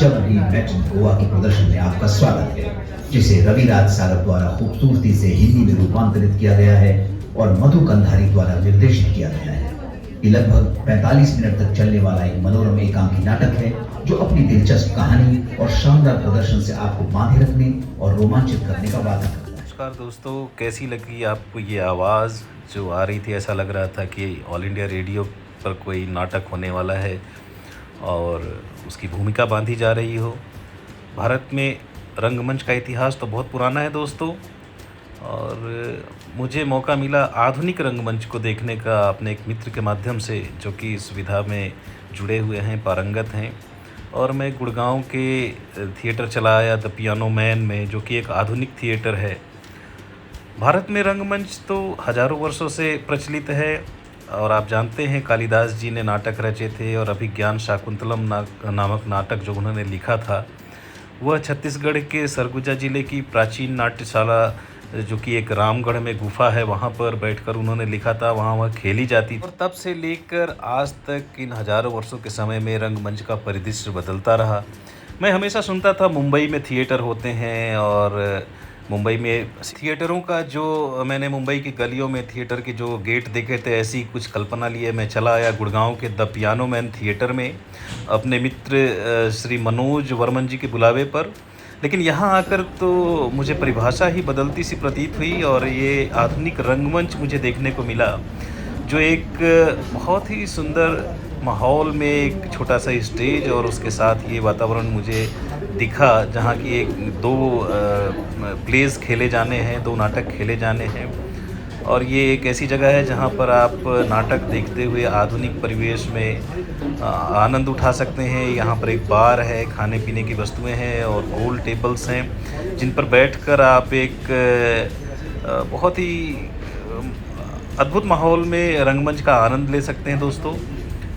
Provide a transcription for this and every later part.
जब भी मेट गोवा के प्रदर्शन में आपका स्वागत है, जिसे रविराज सागर द्वारा खूबसूरती से हिंदी में रूपांतरित किया गया है और मधु कंधारी द्वारा निर्देशित किया गया है। ये लगभग 45 मिनट तक चलने वाला एक मनोरम एकांकी नाटक है जो अपनी दिलचस्प कहानी और शानदार प्रदर्शन से आपको बांधे रखने और रोमांचित करने का वादा करता है। नमस्कार दोस्तों, कैसी लगी आपको ये आवाज़ जो आ रही थी? ऐसा लग रहा था कि ऑल इंडिया रेडियो पर कोई नाटक होने वाला है और उसकी भूमिका बांधी जा रही हो। भारत में रंगमंच का इतिहास तो बहुत पुराना है दोस्तों, और मुझे मौका मिला आधुनिक रंगमंच को देखने का अपने एक मित्र के माध्यम से, जो कि इस विधा में जुड़े हुए हैं, पारंगत हैं। और मैं गुड़गांव के थिएटर चला आया द पियानो मैन में, जो कि एक आधुनिक थिएटर है। भारत में रंगमंच तो हज़ारों वर्षों से प्रचलित है, और आप जानते हैं कालिदास जी ने नाटक रचे थे, और अभिज्ञान शाकुंतलम नामक नाटक जो उन्होंने लिखा था वह छत्तीसगढ़ के सरगुजा ज़िले की प्राचीन नाट्यशाला, जो कि एक रामगढ़ में गुफा है, वहाँ पर बैठकर उन्होंने लिखा था। वहाँ वह खेली जाती थी, और तब से लेकर आज तक इन हज़ारों वर्षों के समय में रंगमंच का परिदृश्य बदलता रहा। मैं हमेशा सुनता था मुंबई में थिएटर होते हैं, और मुंबई में थिएटरों का जो मैंने मुंबई की गलियों में थिएटर के जो गेट देखे थे, ऐसी कुछ कल्पना लिए मैं चला आया गुड़गांव के द पियानो मैन थिएटर में अपने मित्र श्री मनोज वर्मन जी के बुलावे पर। लेकिन यहाँ आकर तो मुझे परिभाषा ही बदलती सी प्रतीत हुई, और ये आधुनिक रंगमंच मुझे देखने को मिला, जो एक बहुत ही सुंदर माहौल में एक छोटा सा स्टेज और उसके साथ ये वातावरण मुझे दिखा, जहाँ की एक दो प्लेस खेले जाने हैं, दो नाटक खेले जाने हैं। और ये एक ऐसी जगह है जहाँ पर आप नाटक देखते हुए आधुनिक परिवेश में आनंद उठा सकते हैं। यहाँ पर एक बार है, खाने पीने की वस्तुएं हैं और गोल टेबल्स हैं, जिन पर बैठकर आप एक बहुत ही अद्भुत माहौल में रंगमंच का आनंद ले सकते हैं दोस्तों।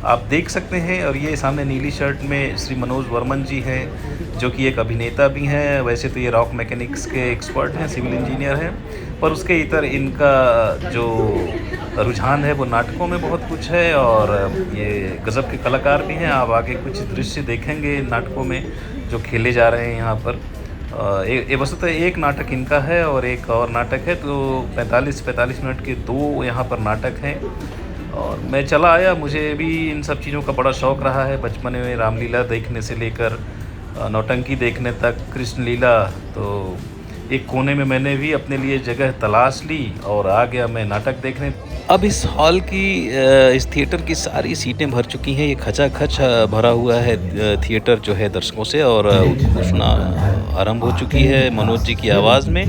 आप देख सकते हैं, और ये सामने नीली शर्ट में श्री मनोज वर्मन जी हैं, जो कि एक अभिनेता भी हैं। वैसे तो ये रॉक मैकेनिक्स के एक्सपर्ट हैं, सिविल इंजीनियर हैं, पर उसके इतर इनका जो रुझान है वो नाटकों में बहुत कुछ है, और ये गज़ब के कलाकार भी हैं। आप आगे कुछ दृश्य देखेंगे नाटकों में जो खेले जा रहे हैं यहाँ पर। वस्तुतः एक नाटक इनका है और एक और नाटक है, तो 45 मिनट के दो यहाँ पर नाटक हैं। और मैं चला आया, मुझे भी इन सब चीज़ों का बड़ा शौक़ रहा है बचपन में, रामलीला देखने से लेकर नौटंकी देखने तक, कृष्ण लीला। तो एक कोने में मैंने भी अपने लिए जगह तलाश ली और आ गया मैं नाटक देखने। अब इस हॉल की, इस थिएटर की सारी सीटें भर चुकी हैं। ये खचाखच भरा हुआ है थिएटर जो है दर्शकों से, और घोषणा आरंभ हो चुकी है मनोज जी की आवाज़ में।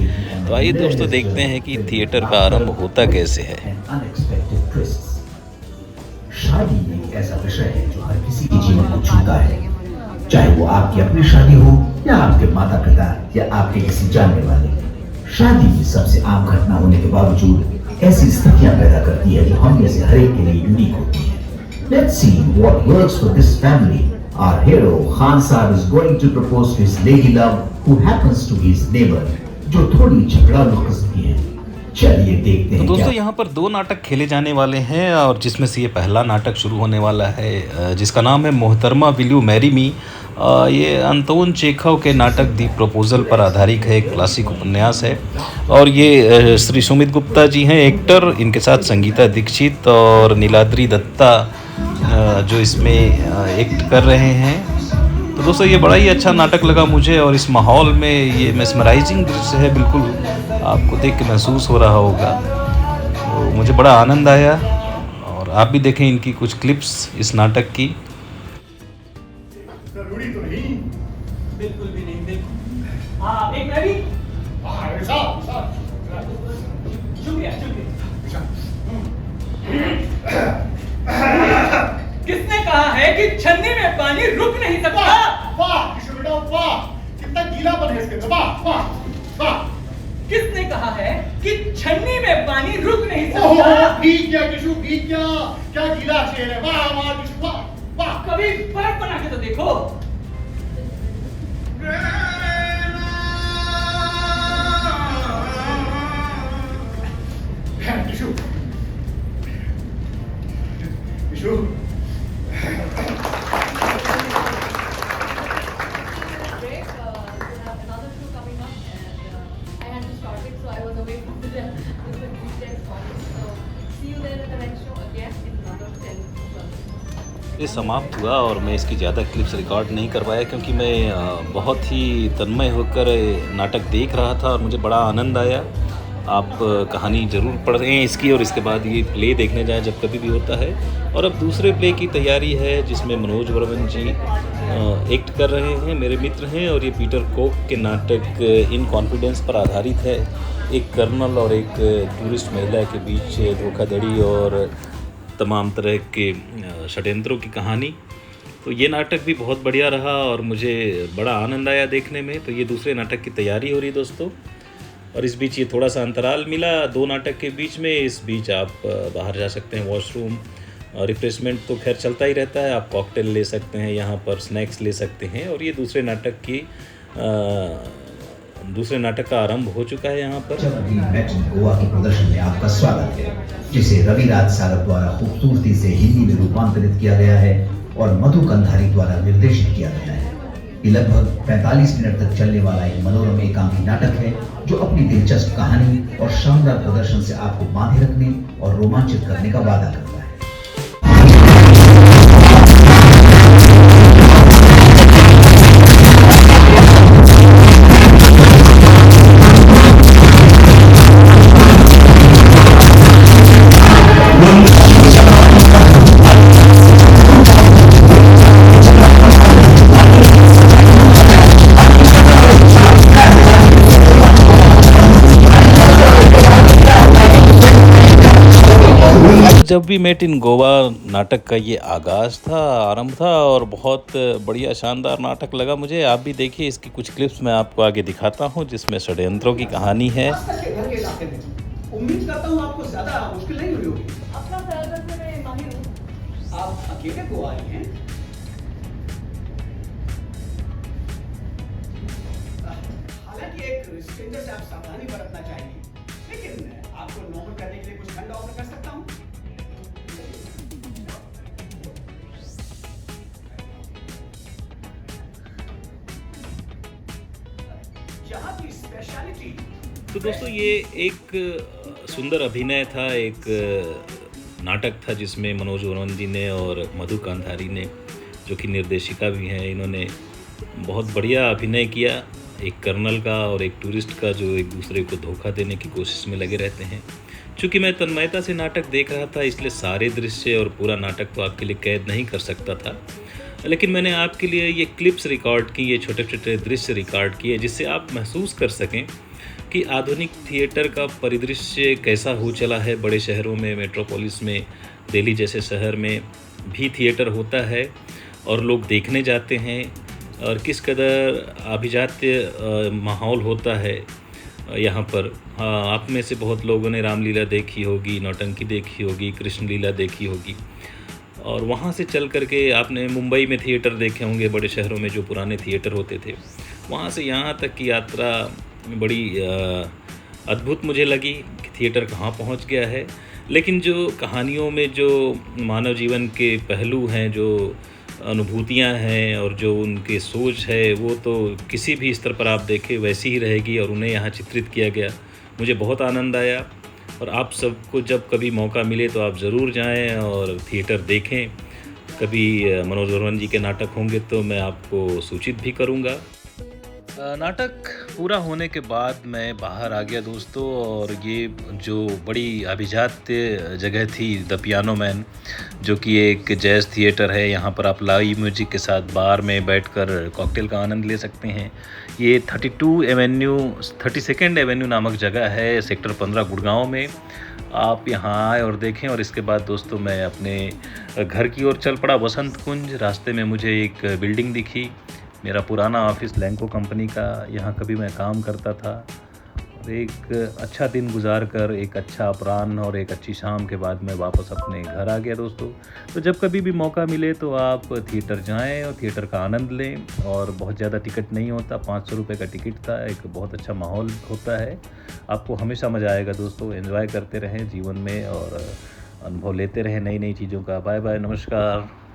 तो आइए दोस्तों देखते हैं कि थिएटर का आरंभ होता कैसे है। शादी एक ऐसा विषय है जो हर किसी के जीवन को छूता है, चाहे वो आपकी अपनी शादी हो या आपके माता पिता या आपके किसी जानने वाले। शादी की सबसे आम घटना होने के बावजूद ऐसी स्थितियां पैदा करती है जो हम में से हर एक के लिए यूनिक होती है। Let's see what works for this family. Our hero Khan Saab is going to propose to his lady love, who happens to be his neighbor, जो थोड़ी झगड़ालू किस्म की है। चलिए देखते हैं। तो दोस्तों यहाँ पर दो नाटक खेले जाने वाले हैं, और जिसमें से ये पहला नाटक शुरू होने वाला है, जिसका नाम है मोहतरमा विल यू मैरी मी। ये अंतोन चेखव के नाटक दी प्रपोजल पर आधारित है, एक क्लासिक उपन्यास है। और ये श्री सुमित गुप्ता जी हैं एक्टर, इनके साथ संगीता दीक्षित और नीलाद्री दत्ता जो इसमें एक्ट कर रहे हैं। तो दोस्तों ये बड़ा ही अच्छा नाटक लगा मुझे, और इस माहौल में ये मेस्मराइजिंग दृश्य है, बिल्कुल आपको देख के महसूस हो रहा होगा। तो मुझे बड़ा आनंद आया, और आप भी देखें इनकी कुछ क्लिप्स इस नाटक की। जरूरी तो नहीं, बिल्कुल भी नहीं। देखो हाँ, एक मैं भी। शुक्रिया शुक्रिया। किसने कहा है कि छन्नी में पानी रुक नहीं सकता? वाह किशोर बेटा वाह, कितना गीलापन है इसके अंदर, वाह वाह वाह। किसने कहा है कि छन्नी में पानी रुक नहीं सकता? ठीक क्या किशोर, ठीक क्या गीला शेर है, वाह वाह किशोर वाह वाह। कभी बर्फ बना के तो देखो। किशोर किशोर ये समाप्त हुआ और मैं इसकी ज़्यादा क्लिप्स रिकॉर्ड नहीं कर पाया क्योंकि मैं बहुत ही तन्मय होकर नाटक देख रहा था और मुझे बड़ा आनंद आया। आप कहानी ज़रूर पढ़ रहे हैं इसकी और इसके बाद ये प्ले देखने जाएं जब कभी भी होता है। और अब दूसरे प्ले की तैयारी है जिसमें मनोज वर्मन जी एक्ट कर रहे हैं, मेरे मित्र हैं, और ये पीटर कोक के नाटक इन कॉन्फिडेंस पर आधारित है। एक कर्नल और एक टूरिस्ट महिला के बीच धोखाधड़ी और तमाम तरह के षड्यंत्रों की कहानी। तो ये नाटक भी बहुत बढ़िया रहा और मुझे बड़ा आनंद आया देखने में। तो ये दूसरे नाटक की तैयारी हो रही दोस्तों, और इस बीच ये थोड़ा सा अंतराल मिला 2 नाटक के बीच में। इस बीच आप बाहर जा सकते हैं, वॉशरूम, रिफ्रेशमेंट तो खैर चलता ही रहता है। आप कॉकटेल ले सकते हैं, यहाँ पर स्नैक्स ले सकते हैं। और ये दूसरे नाटक का आरंभ हो चुका है यहाँ पर। जब मेट इन गोवा के प्रदर्शन में आपका स्वागत है, जिसे रवि राज सागर द्वारा खूबसूरती से हिंदी में रूपांतरित किया गया है और मधु कंधारी द्वारा निर्देशित किया गया है। ये लगभग 45 मिनट तक चलने वाला एक मनोरम एकांकी नाटक है जो अपनी दिलचस्प कहानी और शानदार प्रदर्शन से आपको बांधे रखने और रोमांचित करने का वादा करता है। जब भी मेट इन गोवा नाटक का ये आगाज़ था, आरंभ था, और बहुत बढ़िया शानदार नाटक लगा मुझे। आप भी देखिए, इसकी कुछ क्लिप्स मैं आपको आगे दिखाता हूँ जिसमें षड्यंत्रों की कहानी है। उम्मीद करता हूँ आपको ज़्यादा मुश्किल नहीं हुई होगी। अपना ख्याल रखने में माहिर हूँ। आप अकेले गोवा आई हैं? हालांकि एक स्ट्रेंजर से आप सावधानी बरतना चाहिए, लेकिन आपको नॉर्मल करने के लिए कुछ ठंडा ऑफर कर सकता हूँ। यहाँ की स्पेशलिटी। तो दोस्तों ये एक सुंदर अभिनय था, एक नाटक था जिसमें मनोज वर्मन जी ने और मधु कंधारी ने, जो कि निर्देशिका भी हैं, इन्होंने बहुत बढ़िया अभिनय किया। एक कर्नल का और एक टूरिस्ट का जो एक दूसरे को धोखा देने की कोशिश में लगे रहते हैं। चूँकि मैं तन्मयता से नाटक देख रहा था इसलिए सारे दृश्य और पूरा नाटक तो आपके लिए कैद नहीं कर सकता था, लेकिन मैंने आपके लिए ये क्लिप्स रिकॉर्ड की, ये छोटे छोटे दृश्य रिकॉर्ड किए जिससे आप महसूस कर सकें कि आधुनिक थिएटर का परिदृश्य कैसा हो चला है। बड़े शहरों में, मेट्रोपोलिस में, दिल्ली जैसे शहर में भी थिएटर होता है और लोग देखने जाते हैं, और किस कदर अभिजात्य माहौल होता है यहाँ पर। हाँ, आप में से बहुत लोगों ने रामलीला देखी होगी, नौटंकी देखी होगी, कृष्ण लीला देखी होगी, और वहाँ से चल करके आपने मुंबई में थिएटर देखे होंगे, बड़े शहरों में जो पुराने थिएटर होते थे। वहाँ से यहाँ तक की यात्रा बड़ी अद्भुत मुझे लगी कि थिएटर कहाँ पहुँच गया है। लेकिन जो कहानियों में जो मानव जीवन के पहलू हैं, जो अनुभूतियाँ हैं और जो उनके सोच है, वो तो किसी भी स्तर पर आप देखें वैसी ही रहेगी, और उन्हें यहाँ चित्रित किया गया। मुझे बहुत आनंद आया, और आप सबको जब कभी मौका मिले तो आप ज़रूर जाएं और थिएटर देखें। कभी मनोज वर्मन जी के नाटक होंगे तो मैं आपको सूचित भी करूँगा। नाटक पूरा होने के बाद मैं बाहर आ गया दोस्तों, और ये जो बड़ी अभिजात्य जगह थी द पियानो मैन, जो कि एक जैज़ थिएटर है। यहाँ पर आप लाइव म्यूजिक के साथ बार में बैठकर कॉकटेल का आनंद ले सकते हैं। ये 32nd एवेन्यू नामक जगह है, सेक्टर 15 गुड़गांव में। आप यहाँ आए और देखें। और इसके बाद दोस्तों मैं अपने घर की ओर चल पड़ा, वसंत कुंज। रास्ते में मुझे एक बिल्डिंग दिखी, मेरा पुराना ऑफिस लैंको कंपनी का, यहाँ कभी मैं काम करता था। और एक अच्छा दिन गुजार कर, एक अच्छा अपराह्न और एक अच्छी शाम के बाद मैं वापस अपने घर आ गया दोस्तों। तो जब कभी भी मौका मिले तो आप थिएटर जाएं और थिएटर का आनंद लें। और बहुत ज़्यादा टिकट नहीं होता, 500 रुपये का टिकट था। एक बहुत अच्छा माहौल होता है, आपको हमेशा मज़ा आएगा दोस्तों। एंजॉय करते रहें जीवन में और अनुभव लेते रहें नई नई चीज़ों का। बाय बाय, नमस्कार।